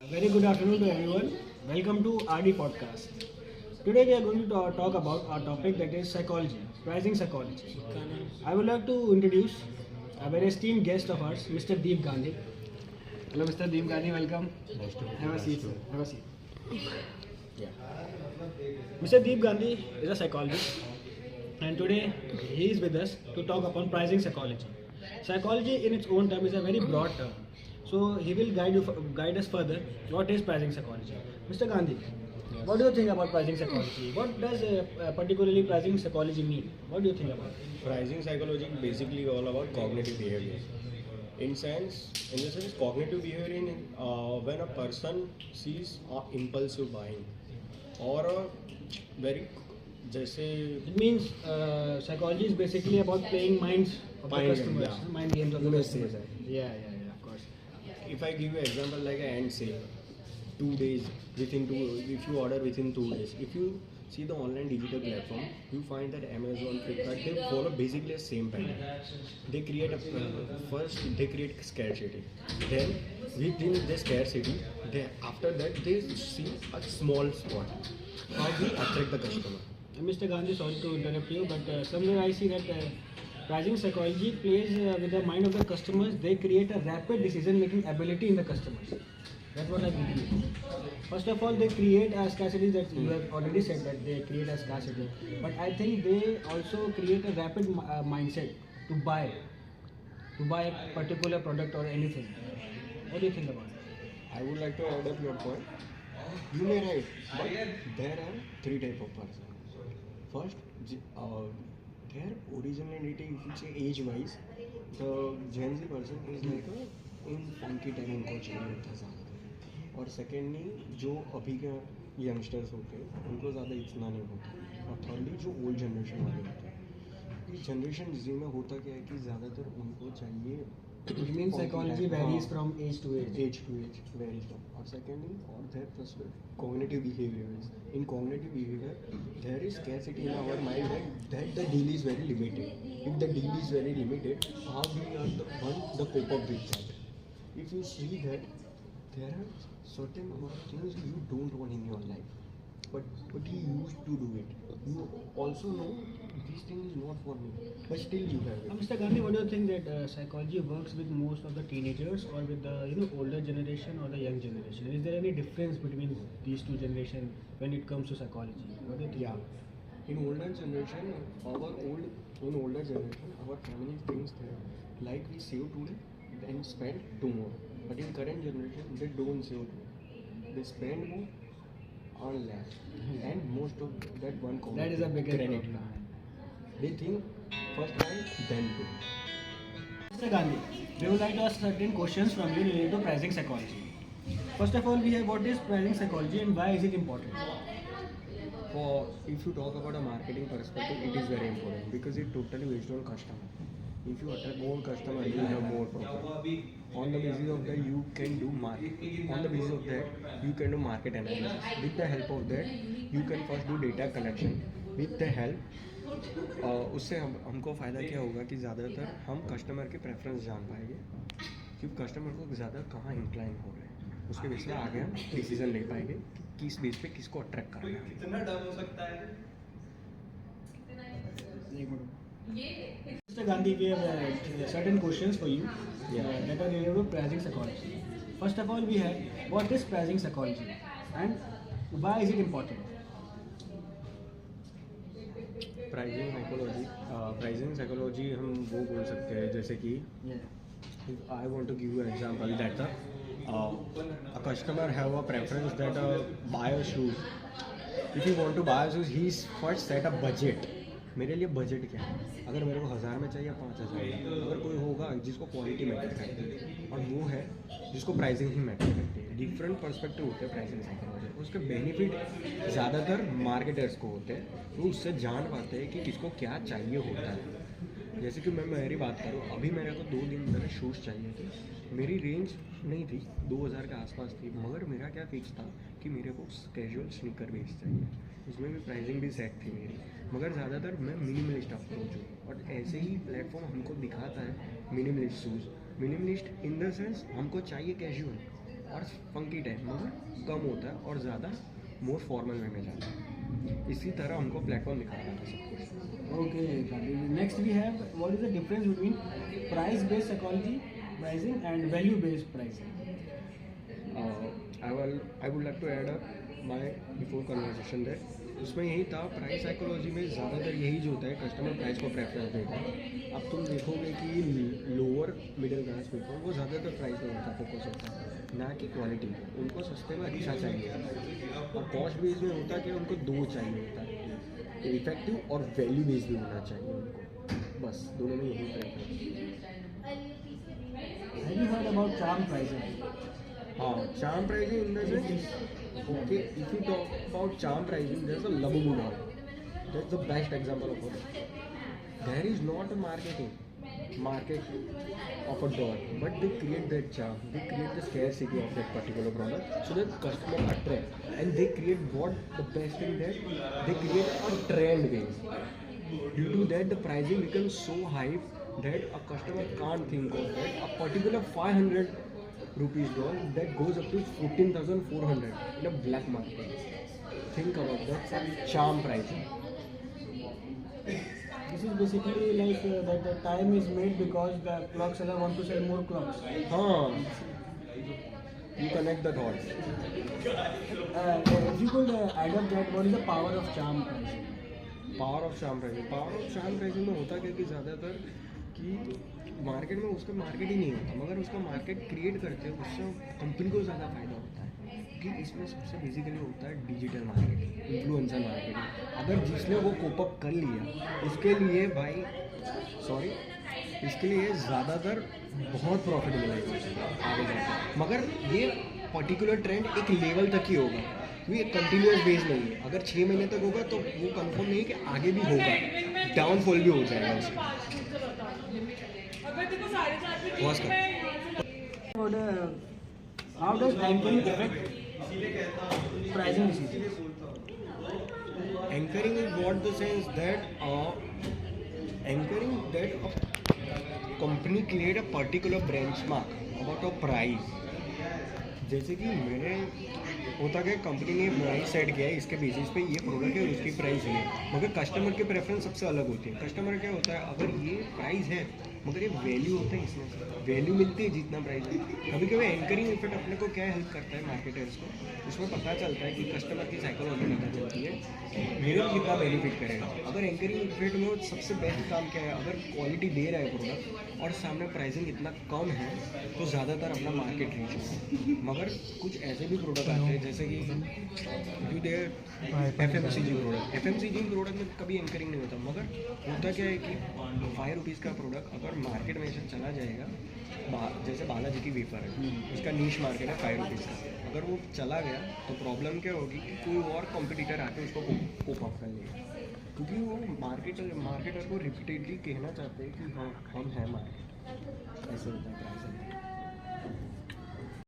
Very good afternoon to everyone. Welcome to RD Podcast. Today we are going to talk about our topic that is psychology, pricing psychology. I would like to introduce a very esteemed guest of ours, Mr. Deep Gandhi. Hello, Mr. Deep Gandhi. Welcome. Nice to meet Have a you. seat, sir. Have a seat. Mr. Deep Gandhi is a psychologist, and today he is with us to talk upon pricing psychology. Psychology, in its own term, is a very broad term. So he will guide us further. What is pricing psychology, Mr. Gandhi? What do you think about pricing psychology? What does particularly pricing psychology mean? What do you think about it? Pricing psychology is basically all about cognitive behavior. In the sense, cognitive behavior when a person sees impulsive buying or a very, जैसे It means psychology is basically about playing minds of the Mind game, customers, yeah. mind games of the You may customers. say that. Yeah, of course. if I give you example like a end sale, 2 days within two, if you order within 2 days, if you see the online digital platform, you find that Amazon, Flipkart, they follow basically the same pattern. They create first they create scarcity, then within the scarcity, after that they see a small spot. How we attract the customer? Mr. Gandhi, sorry to interrupt you, but somewhere I see that pricing psychology plays with the mind of the customers. They create a rapid decision-making ability in the customers. That's what I believe. First of all, they create a scarcity that you have already said that they create a scarcity. But I think they also create a rapid mindset to buy a particular product or anything. What do you think about it? I would like to add up your point. You may right, but there are three type of person. First, their originality, if you say age wise, the Gen Z person is like a in funky time उनको चाहिए होता है ज़्यादा। और secondly जो अभी के youngsters होते हैं उनको ज़्यादा इतना नहीं होता। और थर्डली जो ओल्ड जनरेशन वाले होते हैं, इस जनरेशन जी में होता क्या है कि ज़्यादातर उनको चाहिए It means psychology varies from age to age. age to age varies from. Or secondly, or their cognitive behaviors. In cognitive behavior, there is scarcity in our mind that the deal is very limited. If the deal is very limited, how we are the cope up with that? If you see that there are certain amount of things you don't want in your life, but you used to do it. You also know this thing is not for me, but still you have it. Mr. Gandhi, what do you think that psychology works with most of the teenagers or with the older generation or the young generation? Is there any difference between these two generations when it comes to psychology? What do you think? Yeah. In older generation, our family thinks that like we save today, then spend tomorrow. But in current generation, they don't save today. They spend more on less, and most of that one common That is a bigger credit. problem. They think first buy, then pay. Mr. Gandhi, we would like to ask certain questions from you related to pricing psychology. First of all, we have what is pricing psychology and why is it important? For if you talk about a marketing perspective, it is very important because it totally based on customer. If you attract more customer, you have more profit. On the basis of that, you can do market. On the basis of that, you can do market analysis. With the help of that, you can first do data collection. With the help, उससे हमको फ़ायदा क्या होगा कि ज़्यादातर हम customer के preference जान पाएंगे कि कस्टमर को ज़्यादा कहाँ इंक्लाइन हो रहे हैं, उसके बेस में आगे हम डिसीजन ले पाएंगे कि किस बेस पे किसको अट्रैक्ट करना है। कितना डर हो सकता है? Mr. Gandhi, we have certain questions for you Yeah. that are related to pricing psychology. First of all, we have what is pricing psychology and why is it important? Pricing psychology हम वो बोल सकते हैं जैसे कि I want to give you an example that a customer have a preference that buy a shoes. If you want to buy a shoes, he first set a budget. मेरे लिए budget क्या है? अगर मेरे को 1000 में चाहिए 5000, अगर कोई होगा जिसको क्वालिटी मैटर करती है और वो है जिसको प्राइसिंग ही मैटर करती है। डिफरेंट पर्सपेक्टिव होते हैं प्राइसिंग साइकोलॉजी। उसके बेनिफिट ज़्यादातर मार्केटर्स को होते हैं, वो उससे जान पाते हैं कि किसको क्या चाहिए होता है। जैसे कि मैं मेरी बात करूँ, अभी मेरे को 2 दिन पहले शूज़ चाहिए थे, मेरी रेंज नहीं थी, 2000 के आसपास थी, मगर मेरा क्या फिक्स था कि मेरे को कैजुअल स्नीकर बेस चाहिए, उसमें भी प्राइसिंग भी सेट थी मेरी, मगर ज़्यादातर मैं मिनिमलिस्ट अप्रोच हूँ और ऐसे ही प्लेटफॉर्म हमको दिखाता है minimalist shoes. Minimalist in the sense हमको चाहिए कैजुअल और फंकी टाइप मगर कम होता है और ज़्यादा मोर फॉर्मल वे में जाता है। इसी तरह हमको प्लेटफॉर्म दिखा रहा था सब कुछ। Okay, next we have what is the difference between price-based psychology pricing and value-based pricing. I would like to add up my before conversation there. उसमें यही था, प्राइस साइकोलॉजी में ज़्यादातर यही जो होता है, कस्टमर प्राइस को प्रेफरेंस देता है। अब तुम देखोगे कि लोअर मिडिल क्लास पीपल वो ज़्यादातर प्राइस में होता फोकस होता है, ना कि क्वालिटी। उनको सस्ते में अच्छा चाहिए और कॉस्ट बेस में होता है कि उनको दो चाहिए होता है, इफेक्टिव और वैल्यू बेस्ड भी होना चाहिए उनको, बस दोनों में यही preference. Have you heard about charm pricing? हाँ, charm pricing in the sense, okay, if you talk about charm pricing, there's a Labubu doll. That's the best example of it. There is not a market of a doll, but they create that charm. They create the scarcity of that particular product so that customer attract, and they create what the best thing that they create a trend base. Due to that, the pricing becomes so high that a customer can't think of that. A particular 500 rupees doll that goes up to 14,400 in a black market. Think about that. That's charm pricing. This is basically like that the time is made because the clock seller want to sell more clocks. You connect the dots. If you could add up that, what is the power of charm pricing? Power of charm pricing में होता क्या कि ज़्यादातर कि market में उसका market ही नहीं होता, मगर उसका मार्केट क्रिएट करते हैं, उससे कंपनी को ज़्यादा फायदा होता है। क्योंकि इसमें सबसे बेसिकली होता है डिजिटल मार्केटिंग, इन्फ्लुएंसर मार्केटिंग। अगर जिसने वो कोप अप कर लिया उसके लिए इसके लिए ज़्यादातर बहुत प्रॉफिट मिलेगा आगे जाकर, मगर ये पर्टिकुलर ट्रेंड एक लेवल तक ही होगा, ये कंटिन्यूस बेस नहीं है। अगर 6 महीने तक होगा तो वो कंफर्म नहीं है कि आगे भी होगा, डाउनफॉल भी हो जाएगा उसका। How does anchoring affect pricing decisions? Anchoring is what the sense that a company create a particular benchmark about a price. जैसे कि मेरे होता क्या, कंपनी ने प्राइस सेट किया है, इसके बेसिस पे ये प्रोडक्ट है और उसकी प्राइस है, मगर कस्टमर के प्रेफरेंस सबसे अलग होती है। कस्टमर क्या होता है, अगर ये प्राइस है मगर ये वैल्यू होता है, इसमें वैल्यू मिलती है जितना प्राइस है। कभी कभी एंकरिंग इफेक्ट अपने को क्या हेल्प करता है मार्केटर्स को, उसमें पता चलता है कि कस्टमर की साइकोलॉजी पता चलती है मेरे को कितना बेनिफिट करेगा। अगर एंकरिंग इफेक्ट में सबसे बेस्ट काम क्या है, अगर क्वालिटी दे रहा है प्रोडक्ट और सामने प्राइसिंग इतना कम है तो ज़्यादातर अपना मार्केट रीच होगा। मगर कुछ ऐसे भी प्रोडक्ट आते हैं जैसे कि FMCG प्रोडक्ट में कभी एंकरिंग नहीं होता, मगर होता क्या है कि 5 रुपीज़ का प्रोडक्ट अगर मार्केट में से चला जाएगा, जैसे बालाजी की वेफर है, उसका नीश मार्केट है 5 रुपीज़ का, अगर वो चला गया तो प्रॉब्लम क्या होगी कि कोई और कॉम्पिटिटर आके उसको कोप अप कर लेगा, क्योंकि वो मार्केटर को रिपीटेडली कहना चाहते हैं कि हाँ हम हैं मार्केट। ऐसे होता है प्राइस।